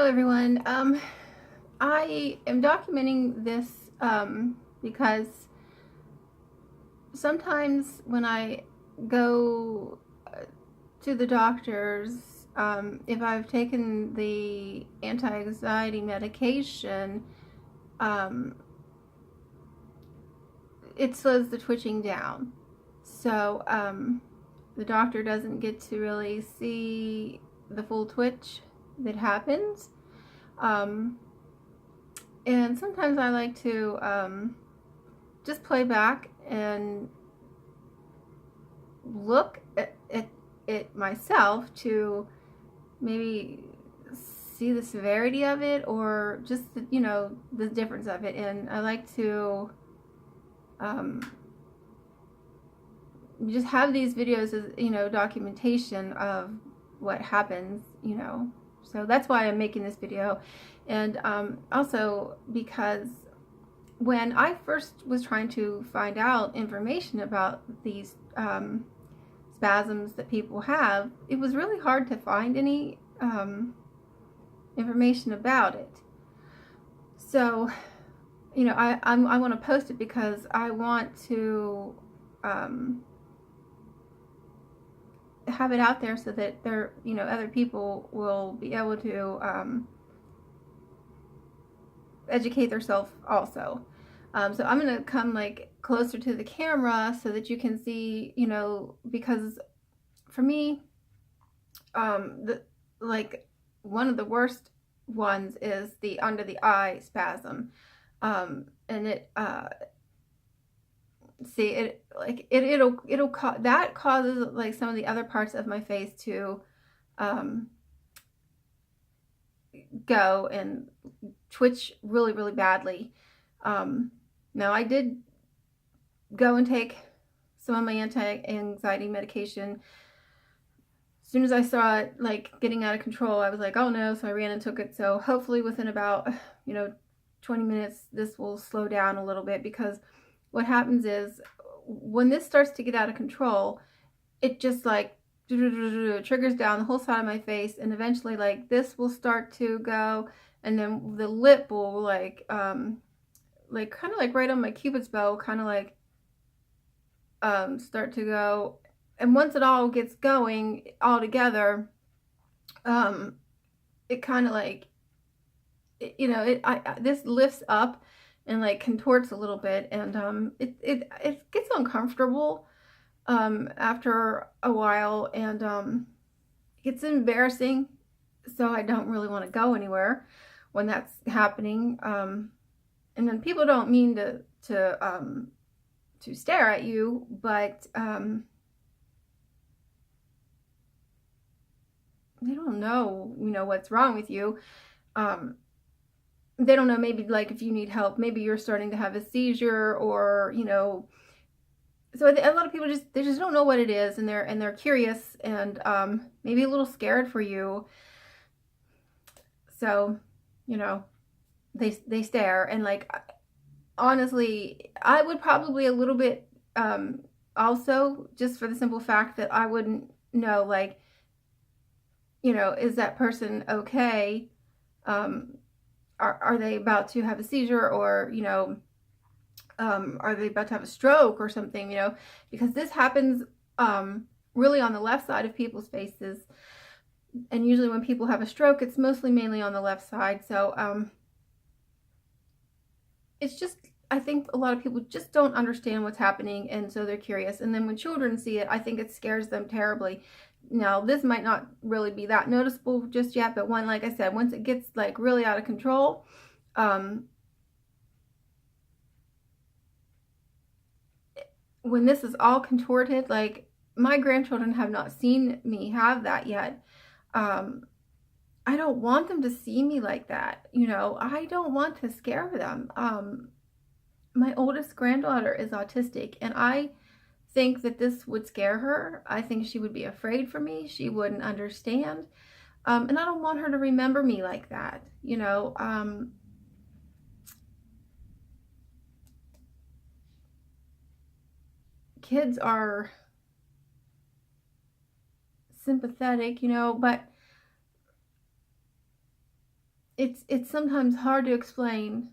everyone. I am documenting this because sometimes when I go to the doctors, if I've taken the anti-anxiety medication, um, it slows the twitching down. So the doctor doesn't get to really see the full twitch that happens. And sometimes I like to just play back and look at it myself to maybe see the severity of it, or just the difference of it. And I like to just have these videos as documentation of what happens. So that's why I'm making this video. And also because when I first was trying to find out information about these spasms that people have, it was really hard to find any information about it. So I want to post it because I want to have it out there so that other people will be able to educate themselves also. So I'm gonna come like closer to the camera so that you can see, because for me, one of the worst ones is the under the eye spasm, and it that causes like some of the other parts of my face to go and twitch really, really badly. Now I did go and take some of my anti-anxiety medication. As soon as I saw it like getting out of control, I was like, oh no, so I ran and took it. So hopefully within about 20 minutes this will slow down a little bit, because what happens is when this starts to get out of control, it just like triggers down the whole side of my face, and eventually like this will start to go, and then the lip will like kind of like right on my cupid's bow, kind of like start to go. And once it all gets going all together, it kind of like this lifts up and like contorts a little bit, and it gets uncomfortable after a while, and it gets embarrassing, so I don't really want to go anywhere when that's happening. And then people don't mean to stare at you, but they don't know what's wrong with you. They don't know, maybe like if you need help, maybe you're starting to have a seizure, or so a lot of people just don't know what it is, and they're curious, and maybe a little scared for you. So they stare, and like honestly I would probably a little bit also, just for the simple fact that I wouldn't know, like is that person okay? Are they about to have a seizure, or are they about to have a stroke or something? Because this happens really on the left side of people's faces, and usually when people have a stroke, it's mainly on the left side. So it's just, I think a lot of people just don't understand what's happening, and so they're curious. And then when children see it, I think it scares them terribly. Now, this might not really be that noticeable just yet, but like I said, once it gets like really out of control, when this is all contorted, like my grandchildren have not seen me have that yet. I don't want them to see me like that. I don't want to scare them. My oldest granddaughter is autistic, and I think that this would scare her. I think she would be afraid for me. She wouldn't understand. And I don't want her to remember me like that. Kids are sympathetic, but it's sometimes hard to explain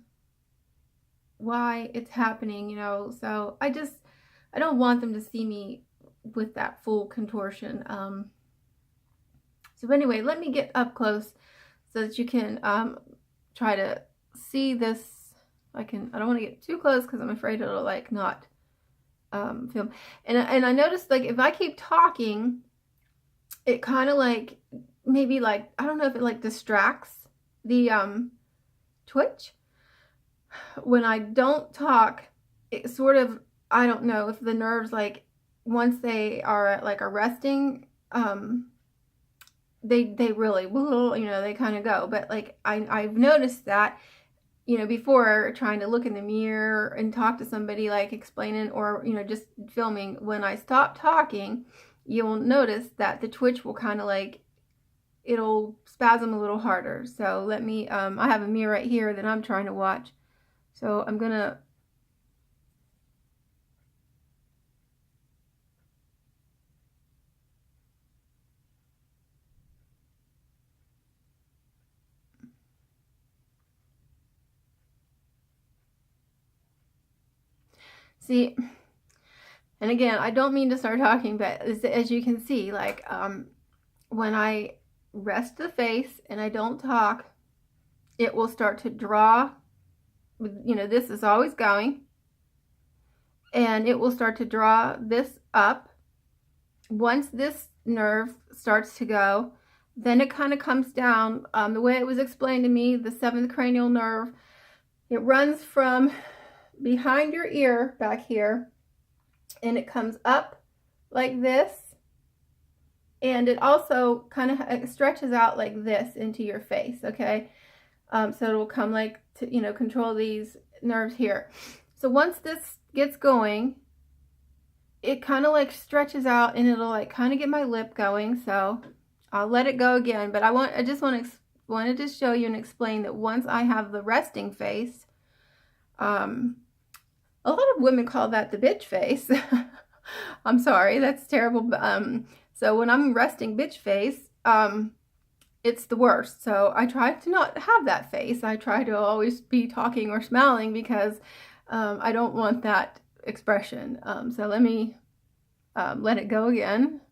why it's happening, you know. So I don't want them to see me with that full contortion. So anyway, let me get up close so that you can try to see this. I don't want to get too close because I'm afraid it'll like not film. And I noticed, like, if I keep talking, it kind of like, maybe like, I don't know if it like distracts the twitch. When I don't talk, it sort of, I don't know if the nerves, like, once they are at like a resting, they really, you know, they kind of go. But like I've noticed that, you know, before, trying to look in the mirror and talk to somebody, like explaining, or, you know, just filming, when I stop talking, you'll notice that the twitch will kind of like, it'll spasm a little harder. So let me, I have a mirror right here that I'm trying to watch. So I'm gonna, see, and again, I don't mean to start talking, but as you can see, like, when I rest the face and I don't talk, it will start to draw, you know, this is always going, and it will start to draw this up. Once this nerve starts to go, then it kind of comes down. The way it was explained to me, the 7th cranial nerve, it runs from behind your ear back here, and it comes up like this, and it also kind of stretches out like this into your face, okay? So it will come like to, you know, control these nerves here. So once this gets going, it kind of like stretches out, and it'll like kind of get my lip going. So I'll let it go again, but I just wanted to show you and explain that once I have the resting face, a lot of women call that the bitch face. I'm sorry, that's terrible. So when I'm resting bitch face, it's the worst. So I try to not have that face. I try to always be talking or smiling, because I don't want that expression. So let me let it go again.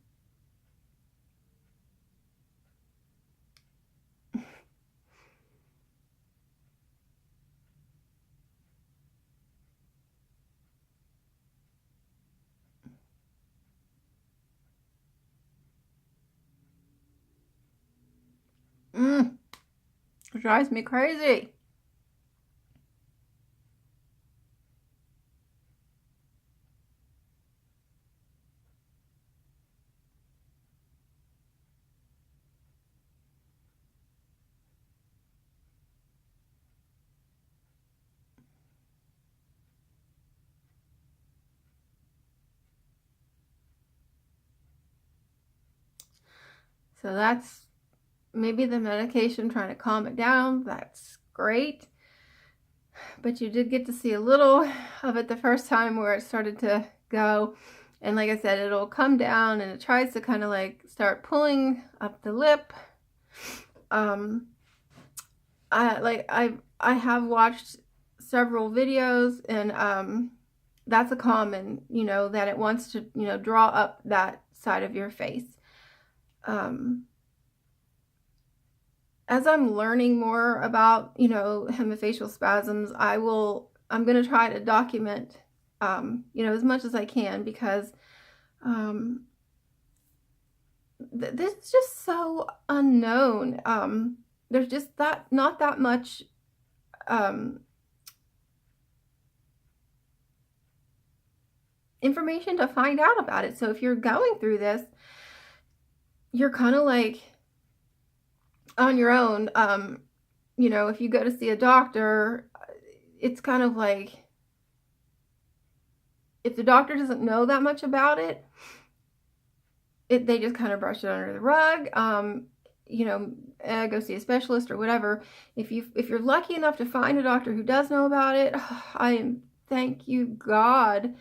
It drives me crazy. So that's maybe the medication trying to calm it down. That's great. But you did get to see a little of it the first time, where it started to go. And like I said, it'll come down, and it tries to kind of like start pulling up the lip. I have watched several videos, and that's a common, you know, that it wants to, you know, draw up that side of your face. As I'm learning more about, you know, hemifacial spasms, I'm going to try to document, you know, as much as I can, because this is just so unknown. There's just not that much information to find out about it. So if you're going through this, you're kind of like on your own. You know, if you go to see a doctor, it's kind of like, if the doctor doesn't know that much about it, they just kind of brush it under the rug. You know, go see a specialist or whatever. If you're lucky enough to find a doctor who does know about it, thank you God,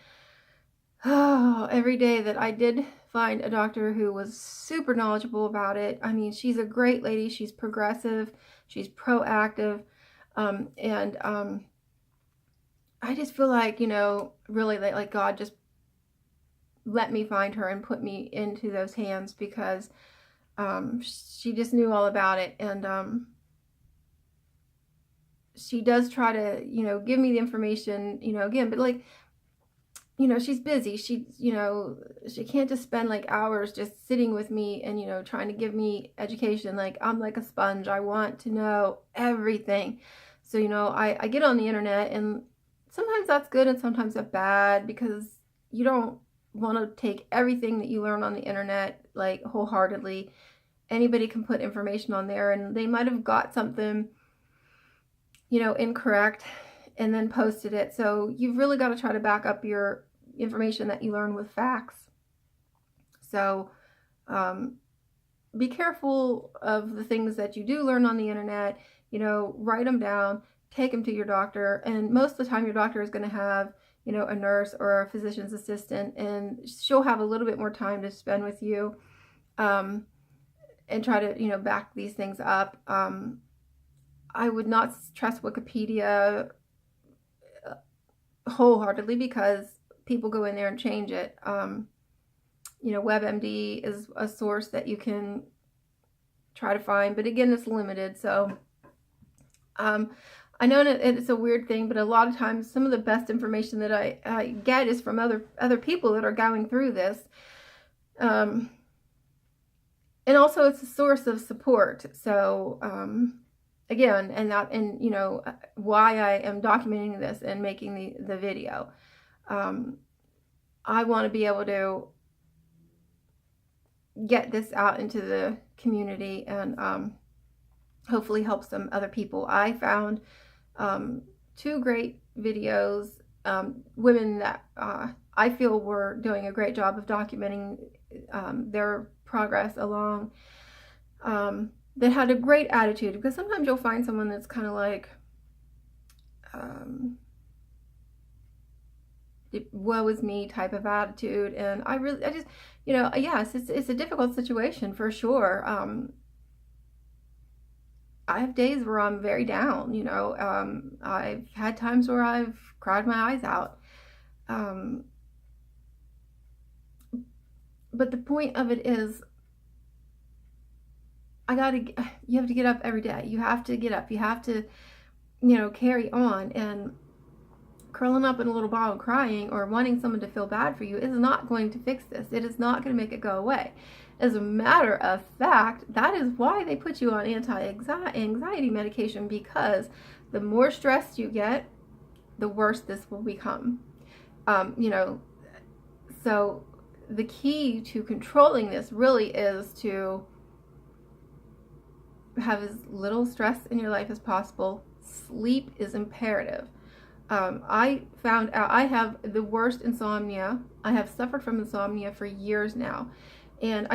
every day that I did find a doctor who was super knowledgeable about it. I mean, she's a great lady. She's progressive. She's proactive. And I just feel like, really like God just let me find her and put me into those hands, because she just knew all about it. And she does try to, give me the information, again, but like, she's busy. She can't just spend like hours just sitting with me and, trying to give me education. Like, I'm like a sponge. I want to know everything. So, I get on the internet, and sometimes that's good and sometimes that's bad, because you don't want to take everything that you learn on the internet like wholeheartedly. Anybody can put information on there, and they might have got something, incorrect and then posted it. So you've really got to try to back up your information that you learn with facts. So be careful of the things that you do learn on the internet. Write them down, take them to your doctor, and most of the time your doctor is going to have a nurse or a physician's assistant, and she'll have a little bit more time to spend with you and try to back these things up. I would not trust Wikipedia wholeheartedly, because people go in there and change it. WebMD is a source that you can try to find, but again, it's limited. So I know that it's a weird thing, but a lot of times some of the best information that I get is from other people that are going through this. And also it's a source of support. So again, and why I am documenting this and making the video. I want to be able to get this out into the community and hopefully help some other people. I found 2 great videos, women that I feel were doing a great job of documenting their progress along, that had a great attitude, because sometimes you'll find someone that's kind of like, woe is me type of attitude. And I just, yes, it's a difficult situation for sure. I have days where I'm very down, I've had times where I've cried my eyes out. But the point of it is, you have to get up every day. You have to get up. You have to, carry on. And curling up in a little ball and crying or wanting someone to feel bad for you is not going to fix this. It is not going to make it go away. As a matter of fact, that is why they put you on anti-anxiety medication, because the more stressed you get, the worse this will become. So the key to controlling this really is to have as little stress in your life as possible. Sleep is imperative. I found out I have the worst insomnia. I have suffered from insomnia for years now. And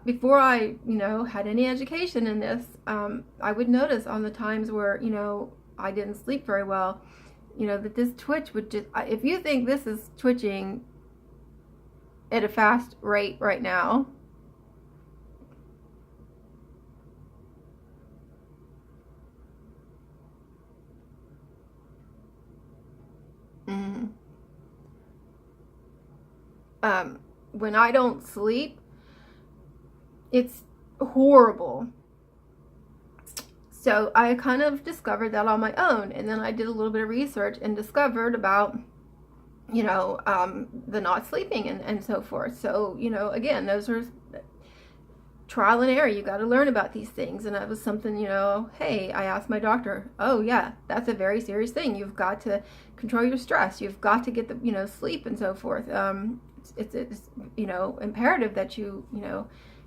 before I, had any education in this, I would notice on the times where, I didn't sleep very well, that this twitch would just, if you think this is twitching at a fast rate right now, when I don't sleep, it's horrible. So I kind of discovered that on my own, and then I did a little bit of research and discovered about, the not sleeping and so forth. So, again, those are trial and error. You got to learn about these things. And that was something, hey, I asked my doctor, oh yeah, that's a very serious thing. You've got to control your stress. You've got to get the, sleep and so forth. It's imperative that you,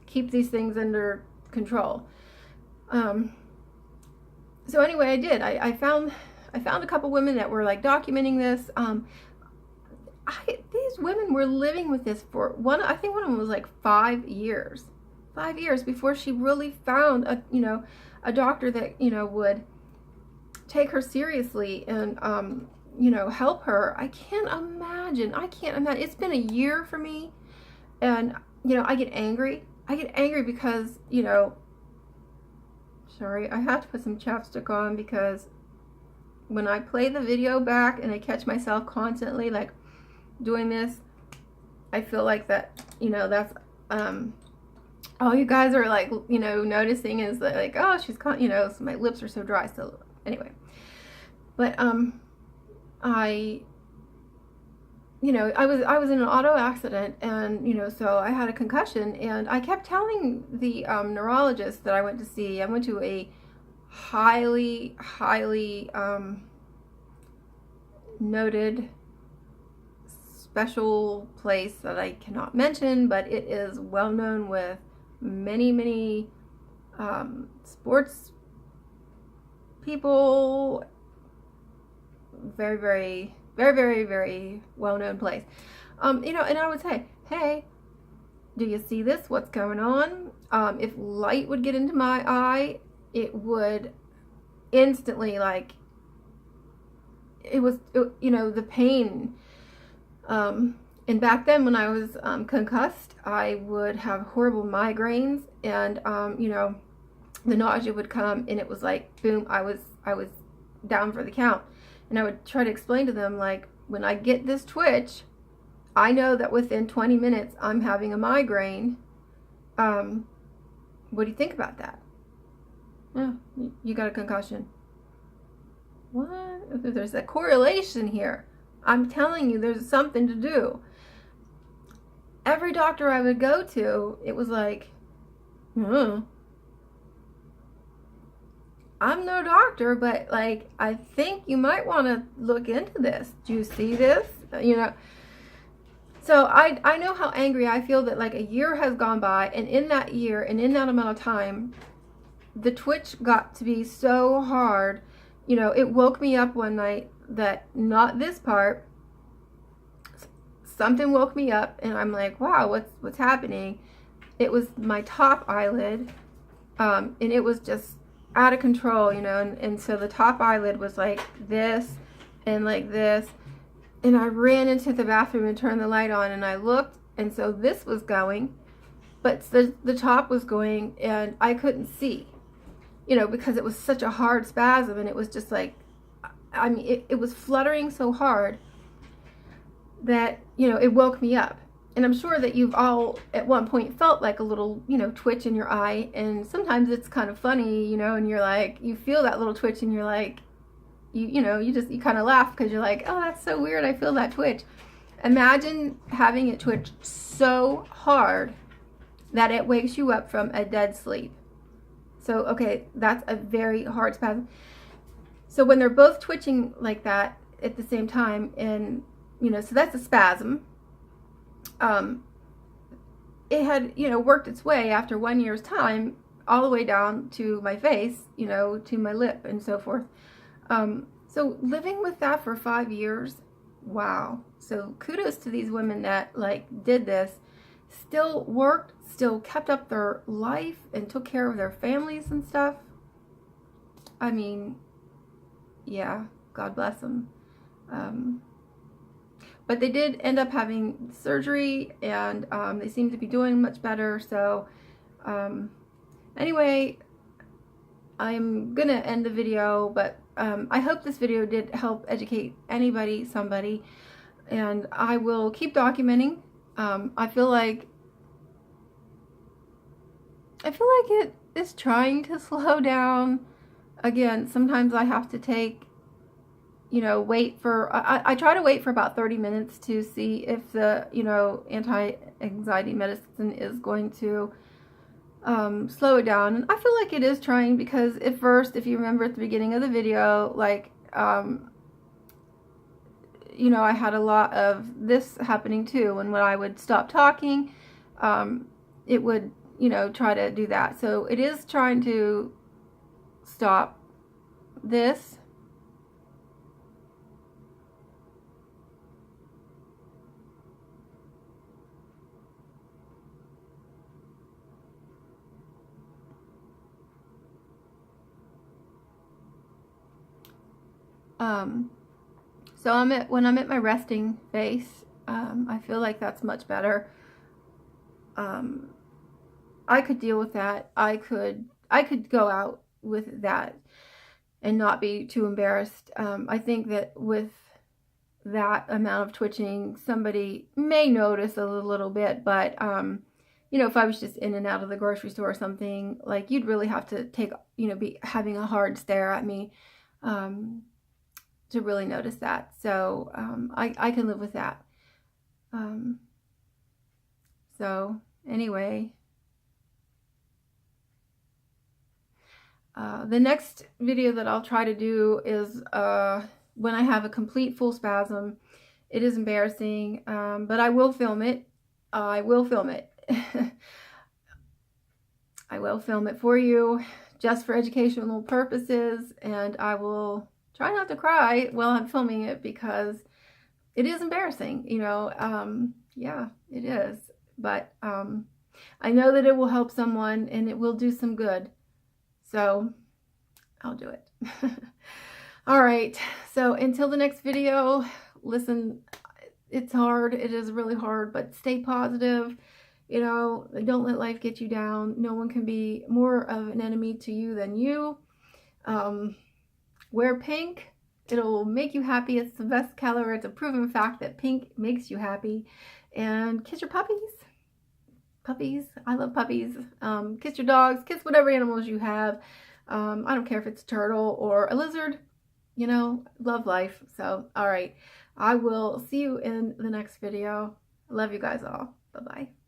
keep these things under control. So anyway, I did. I found a couple women that were like documenting this. These women were living with this for I think one of them was like 5 years. 5 years before she really found a doctor that, would take her seriously and, help her. I can't imagine. It's been a year for me, and you know, I get angry. I get angry because, you know, sorry, I have to put some chapstick on because when I play the video back and I catch myself constantly like doing this, I feel like that, you know, that's all you guys are like, you know, noticing is that like, oh, she's you know, so my lips are so dry. So anyway, but I, you know, I was in an auto accident, and you know, so I had a concussion, and I kept telling the neurologist that I went to see. I went to a highly noted special place that I cannot mention, but it is well known with many sports people. Very well known place. You know, and I would say, hey, do you see this? What's going on? If light would get into my eye, it would instantly, like, you know, the pain. And back then when I was concussed, I would have horrible migraines, and you know, the nausea would come, and it was like, boom, I was down for the count. And I would try to explain to them, like, when I get this twitch, I know that within 20 minutes I'm having a migraine. What do you think about that? Yeah, you got a concussion. What? There's a correlation here. I'm telling you, there's something to do. Every doctor I would go to, it was like, I'm no doctor, but like, I think you might want to look into this. Do you see this? You know, so I know how angry I feel that like a year has gone by, and in that year and in that amount of time, the twitch got to be so hard. You know, it woke me up one night that, not this part, something woke me up, and I'm like, wow, what's happening? It was my top eyelid, and it was just out of control, you know, and so the top eyelid was like this and like this, and I ran into the bathroom and turned the light on, and I looked, and so this was going, but the top was going, and I couldn't see, you know, because it was such a hard spasm, and it was just like, I mean, it was fluttering so hard that, you know, it woke me up. And I'm sure that you've all at one point felt like a little, you know, twitch in your eye, and sometimes it's kind of funny, you know, and you're like, you feel that little twitch, and you're like, you know, you kind of laugh because you're like, oh, that's so weird, I feel that twitch. Imagine having it twitch so hard that it wakes you up from a dead sleep. So, okay, that's a very hard spasm. So when they're both twitching like that at the same time, and, you know, so that's a spasm. It had, you know, worked its way after 1 year's time all the way down to my face, you know, to my lip and so forth. So living with that for 5 years, wow. So kudos to these women that like did this, still worked, still kept up their life and took care of their families and stuff. I mean, yeah, God bless them. But they did end up having surgery, and they seem to be doing much better. So anyway, I'm gonna end the video, but I hope this video did help educate anybody, somebody, and I will keep documenting. I feel like it is trying to slow down. Again, sometimes I have to take, you know, I try to wait for about 30 minutes to see if the, you know, anti-anxiety medicine is going to slow it down. And I feel like it is trying, because at first, if you remember at the beginning of the video, like, you know, I had a lot of this happening too. And when I would stop talking, it would, you know, try to do that. So it is trying to stop this. So when I'm at my resting face, I feel like that's much better. I could deal with that. I could go out with that and not be too embarrassed. I think that with that amount of twitching, somebody may notice a little bit, but you know, if I was just in and out of the grocery store or something, like, you'd really have to take, you know, be having a hard stare at me to really notice that. So I can live with that. So anyway, the next video that I'll try to do is when I have a complete full spasm. It is embarrassing, but I will film it. I will film it. I will film it for you just for educational purposes, and I will try not to cry while I'm filming it because it is embarrassing, you know. Yeah, it is. But I know that it will help someone and it will do some good. So I'll do it. All right. So until the next video, listen, it's hard. It is really hard, but stay positive. You know, don't let life get you down. No one can be more of an enemy to you than you. Wear pink. It'll make you happy. It's the best color. It's a proven fact that pink makes you happy. And kiss your puppies. Puppies. I love puppies. Kiss your dogs. Kiss whatever animals you have. I don't care if it's a turtle or a lizard. You know, love life. So, all right. I will see you in the next video. Love you guys all. Bye-bye.